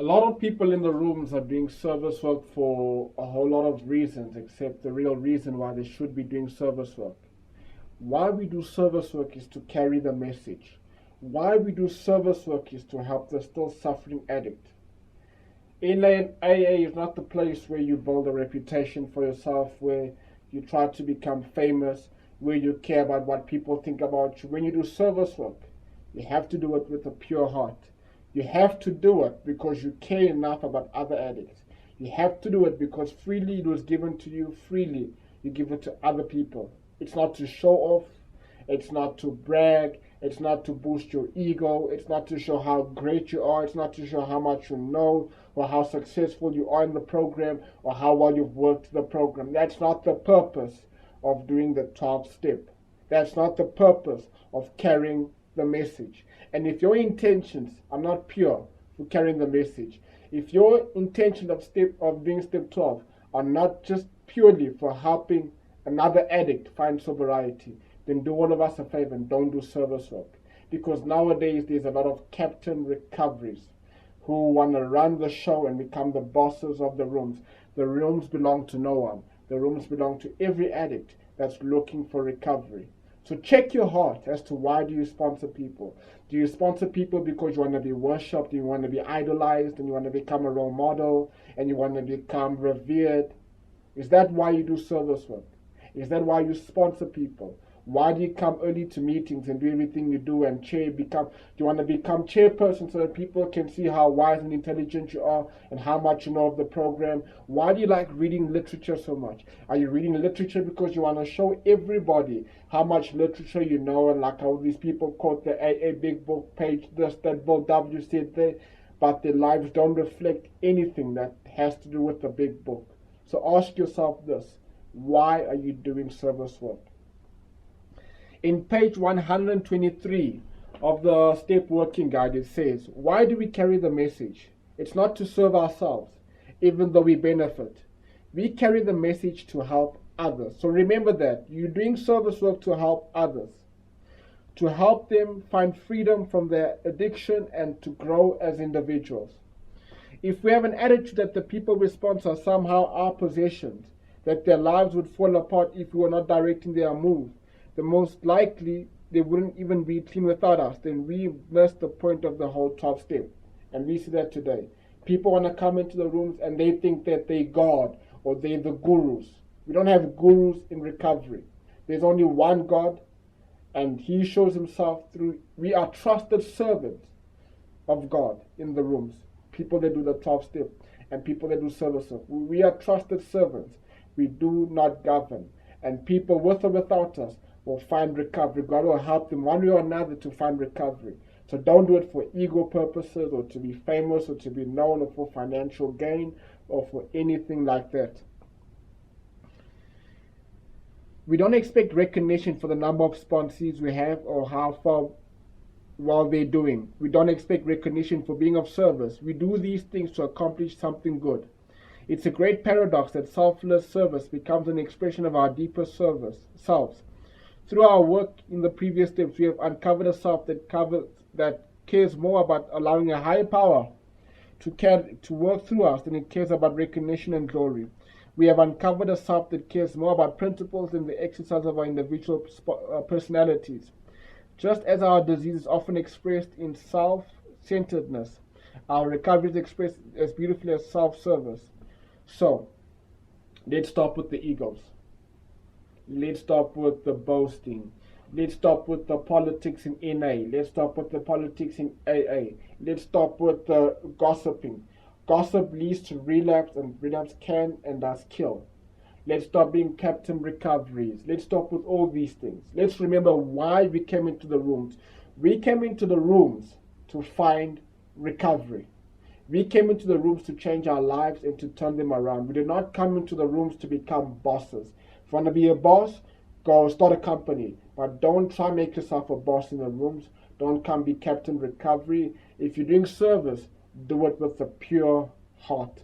A lot of people in the rooms are doing service work for a whole lot of reasons, except the real reason why they should be doing service work. Why we do service work is to carry the message. Why we do service work is to help the still suffering addict. In AA is not the place where you build a reputation for yourself, where you try to become famous, where you care about what people think about you. When you do service work, you have to do it with a pure heart. You have to do it because you care enough about other addicts. You have to do it because freely it was given to you, freely you give it to other people. It's not to show off, it's not to brag, it's not to boost your ego, it's not to show how great you are, it's not to show how much you know or how successful you are in the program or how well you've worked the program. That's not the purpose of doing the 12th step. That's not the purpose of carrying the message. And if your intentions are not pure for carrying the message, if your intention of doing step 12 are not just purely for helping another addict find sobriety, then do all of us a favor and don't do service work. Because nowadays there's a lot of captain recoveries who want to run the show and become the bosses of the rooms. The rooms belong to no one. The rooms belong to every addict that's looking for recovery. So check your heart as to why do you sponsor people. Do you sponsor people because you want to be worshipped, you want to be idolized, and you want to become a role model, and you want to become revered? Is that why you do service work? Is that why you sponsor people? Why do you come early to meetings and do everything you do and do you want to become chairperson so that people can see how wise and intelligent you are and how much you know of the program? Why do you like reading literature so much? Are you reading literature because you want to show everybody how much literature you know, and like how these people quote the AA big book page, this, that, Bill W said there, but their lives don't reflect anything that has to do with the big book. So ask yourself this: why are you doing service work? In page 123 of the Step Working Guide, it says, why do we carry the message? It's not to serve ourselves, even though we benefit. We carry the message to help others. So remember that. You're doing service work to help others, to help them find freedom from their addiction and to grow as individuals. If we have an attitude that the people we sponsor are somehow our possessions, that their lives would fall apart if we were not directing their move, the most likely they wouldn't even be clean without us, then we missed the point of the whole 12 step. And we see that today. People want to come into the rooms and they think that they're God or they're the gurus. We don't have gurus in recovery. There's only one God, and He shows Himself through. We are trusted servants of God in the rooms. People that do the 12 step and people that do service work. We are trusted servants. We do not govern. And people with or without us will find recovery. God will help them one way or another to find recovery. So don't do it for ego purposes or to be famous or to be known or for financial gain or for anything like that. We don't expect recognition for the number of sponsees we have or how far well they're doing. We don't expect recognition for being of service. We do these things to accomplish something good. It's a great paradox that selfless service becomes an expression of our deeper selves. Through our work in the previous steps, we have uncovered a self that cares more about allowing a higher power to work through us than it cares about recognition and glory. We have uncovered a self that cares more about principles than the exercise of our individual personalities. Just as our disease is often expressed in self-centeredness, our recovery is expressed as beautifully as self-service. So, let's stop with the egos. Let's stop with the boasting. Let's stop with the politics in NA. Let's stop with the politics in AA. Let's stop with the gossiping. Gossip leads to relapse, and relapse can and does kill. Let's stop being captain recoveries. Let's stop with all these things. Let's remember why we came into the rooms. We came into the rooms to find recovery. We came into the rooms to change our lives and to turn them around. We did not come into the rooms to become bosses. If you want to be a boss, go start a company. But don't try to make yourself a boss in the rooms. Don't come be captain recovery. If you're doing service, do it with a pure heart.